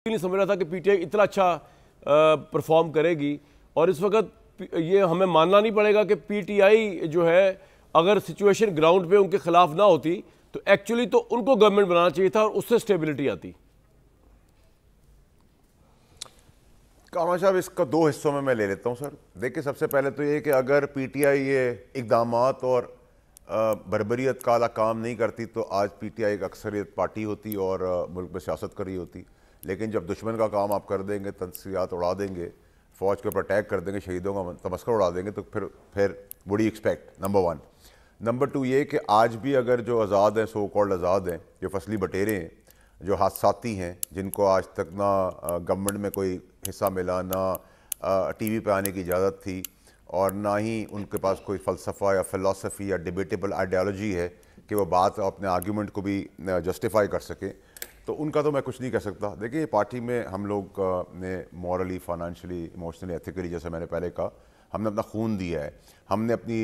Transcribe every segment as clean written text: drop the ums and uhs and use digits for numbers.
नहीं समझ रहा था कि पीटीआई इतना अच्छा परफॉर्म करेगी। और इस वक्त ये हमें मानना नहीं पड़ेगा कि पीटीआई जो है अगर सिचुएशन ग्राउंड पे उनके खिलाफ ना होती तो एक्चुअली तो उनको गवर्नमेंट बनाना चाहिए था और उससे स्टेबिलिटी आती। कामा साहब, इसका दो हिस्सों में मैं ले लेता हूं सर। देखिए, सबसे पहले तो ये कि अगर पीटीआई ये इकदामात और बर्बरियत काला काम नहीं करती तो आज पीटीआई एक अक्सरियत पार्टी होती और मुल्क में सियासत कर रही होती। लेकिन जब दुश्मन का काम आप कर देंगे, तंसियात उड़ा देंगे, फ़ौज के ऊपर अटैक कर देंगे, शहीदों का तमस्कर उड़ा देंगे, तो फिर बड़ी expect. Number one. Number two ये कि आज भी अगर जो आज़ाद हैं, सो कॉल्ड आज़ाद हैं, जो फसली बटेरे हैं, जो हादसाती हैं, जिनको आज तक ना गवर्नमेंट में कोई हिस्सा मिला, ना टीवी पे आने की इजाज़त थी और ना ही उनके पास कोई फ़लसफ़ा या फ़िलासफ़ी या डिबेटेबल आइडियालॉजी है कि वो बात अपने आर्ग्यूमेंट को भी जस्टिफाई कर सकें, तो उनका तो मैं कुछ नहीं कह सकता। देखिए, पार्टी में हम लोग ने मॉरली, फाइनेंशियली, इमोशनली, एथिकली, जैसे मैंने पहले कहा, हमने अपना खून दिया है, हमने अपनी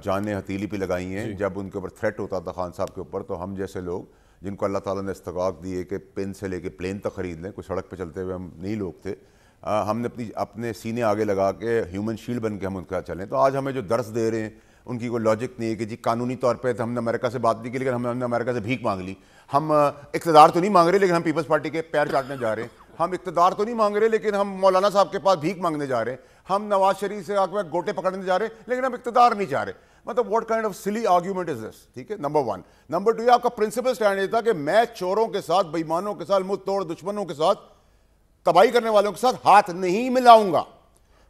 जानें हथेली पे लगाई हैं। जब उनके ऊपर थ्रेट होता था खान साहब के ऊपर, तो हम जैसे लोग जिनको अल्लाह ताला ने इस्तक़ाक़ दी है कि पेन से लेके प्लेन तक ख़रीद लें, कोई सड़क पे चलते हुए हम नहीं लोग थे, हमने अपने सीने आगे लगा के ह्यूमन शील्ड बन के हम उनका चलें। तो आज हमें जो दर्स दे रहे हैं, उनकी कोई लॉजिक नहीं है कि जी कानूनी तौर पे तो हमने अमेरिका से बात नहीं की, लेकिन हमने अमेरिका से भीख मांग ली। हम इक़्तिदार तो नहीं मांग रहे, लेकिन हम पीपल्स पार्टी के पैर चाटने जा रहे हैं। हम इक़्तिदार तो नहीं मांग रहे, लेकिन हम मौलाना साहब के पास भीख मांगने जा रहे हैं। हम नवाज शरीफ से आके गोटे पकड़ने जा रहे हैं, लेकिन हम इक़्तिदार नहीं चाह रहे। मतलब what kind of silly argument is this? ठीक है, नंबर वन। नंबर टू, ये आपका प्रिंसिपल स्टैंड ये था कि मैं चोरों के साथ, बेईमानों के साथ, मुंह तोड़ दुश्मनों के साथ, तबाही करने वालों के साथ हाथ नहीं मिलाऊंगा।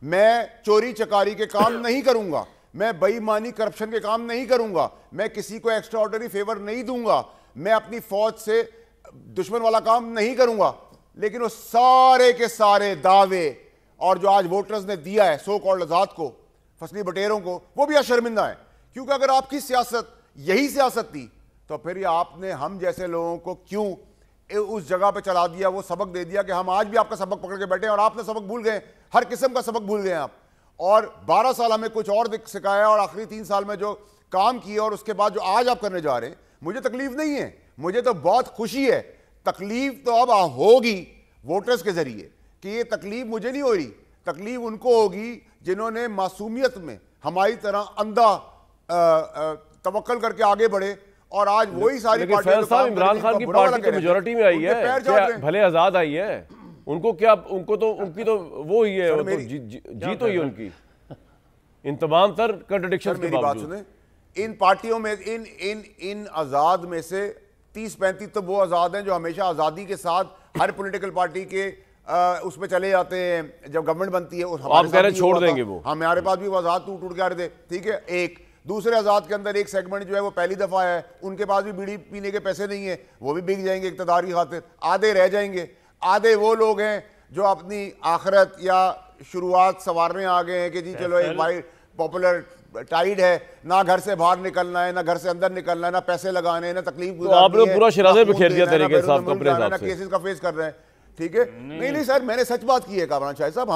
मैं चोरी चकारी के काम नहीं करूंगा, मैं बेईमानी करप्शन के काम नहीं करूंगा, मैं किसी को एक्स्ट्रा ऑर्डिनरी फेवर नहीं दूंगा, मैं अपनी फौज से दुश्मन वाला काम नहीं करूंगा। लेकिन वो सारे के सारे दावे और जो आज वोटर्स ने दिया है सो कॉल्ड आजाद को, फसली बटेरों को, वो भी आज शर्मिंदा है। क्योंकि अगर आपकी सियासत यही सियासत थी तो फिर आपने हम जैसे लोगों को क्यों उस जगह पे चला दिया, वो सबक दे दिया कि हम आज भी आपका सबक पकड़ के बैठे हैं और आपने सबक भूल गए, हर किस्म का सबक भूल गए आप। और 12 साल हमें कुछ और सिखाया और आखिरी 3 साल में जो काम किया और उसके बाद जो आज आप करने जा रहे हैं, मुझे तकलीफ नहीं है, मुझे तो बहुत खुशी है। तकलीफ तो अब होगी वोटर्स के जरिए कि ये तकलीफ मुझे नहीं हो रही, तकलीफ उनको होगी जिन्होंने मासूमियत में हमारी तरह अंधा तवक्कल करके आगे बढ़े। और आज वही सारी पार्टियां साहब इमरान खान की पार्टी तो मेजॉरिटी में आई है, भले आजाद आई है, उनको क्या, उनको तो उनकी तो वो ही है, जीत तो ही उनकी इन तमाम तर कंट्रडिक्शंस के बावजूद। इन पार्टियों में इन आजाद में से 30-35 तो वो आजाद हैं जो हमेशा आजादी के साथ हर पॉलिटिकल पार्टी के उसमें चले जाते हैं। जब गवर्नमेंट बनती है आप कह रहे छोड़ देंगे वो, हमारे पास भी वो आजाद टूट के आ रहे थे। ठीक है, एक दूसरे आजाद के अंदर एक सेगमेंट जो है वो पहली दफा है, उनके पास भी बीड़ी पीने के पैसे नहीं है, वो भी बिक जाएंगे इक़्तिदार की खातिर, आधे रह जाएंगे। आधे वो लोग हैं जो अपनी आखिरत या शुरुआत संवारने आ गए हैं कि जी चलो एक भाई पॉपुलर टाइड है, ना घर से बाहर निकलना है, ना घर से अंदर निकलना है, ना पैसे लगाने हैं, ना तकलीफ गुजारनी है। आप लोग पूरा शराजे पे खेल दिया तरीके से, साहब अपने हिसाब से केसेस का फेस कर रहे हैं। ठीक है, नहीं सर, मैंने सच बात की है कामरान शाह साहब,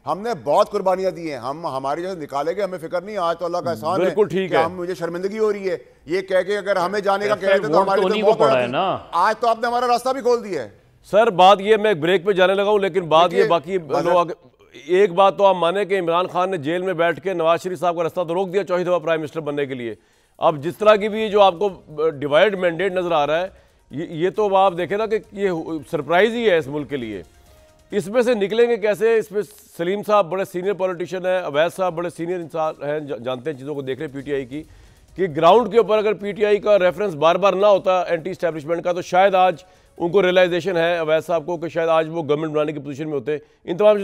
हमने बहुत कुर्बानियां दी हैं। हम हमारी जैसे निकालेंगे, हमें फिक्र नहीं, आज तो अल्लाह का एहसान है। बिल्कुल ठीक है, मुझे शर्मिंदगी हो रही है ये कह के अगर हमें जाने का कहते तो हमारे लिए बहुत बड़ा है ना। आज तो आपने हमारा रास्ता भी खोल दिया है सर। बात ये, मैं ब्रेक पे जाने लगा हूं, लेकिन बात ये, बाकी लोग एक बात तो आप माने कि इमरान खान ने जेल में बैठ के नवाज शरीफ साहब का रास्ता तो रोक दिया चौथी दफा प्राइम मिनिस्टर बनने के लिए। अब जिस तरह की भी जो आपको डिवाइड मैंडेट नजर आ रहा है, ये तो आप देखें ना कि ये सरप्राइज ही है इस मुल्क के लिए। इसमें से निकलेंगे कैसे? इसमें सलीम साहब बड़े सीनियर पॉलिटिशियन हैं, अवैध साहब बड़े सीनियर इंसान हैं, जानते हैं चीज़ों को, देख रहे हैं पीटीआई की, कि ग्राउंड के ऊपर अगर पीटीआई का रेफरेंस बार बार ना होता एंटी स्टैब्लिशमेंट का, तो शायद आज उनको रियलाइजेशन है अवैध साहब को कि शायद आज वो गवर्नमेंट बनाने की पोजीशन में होते। इन तमाम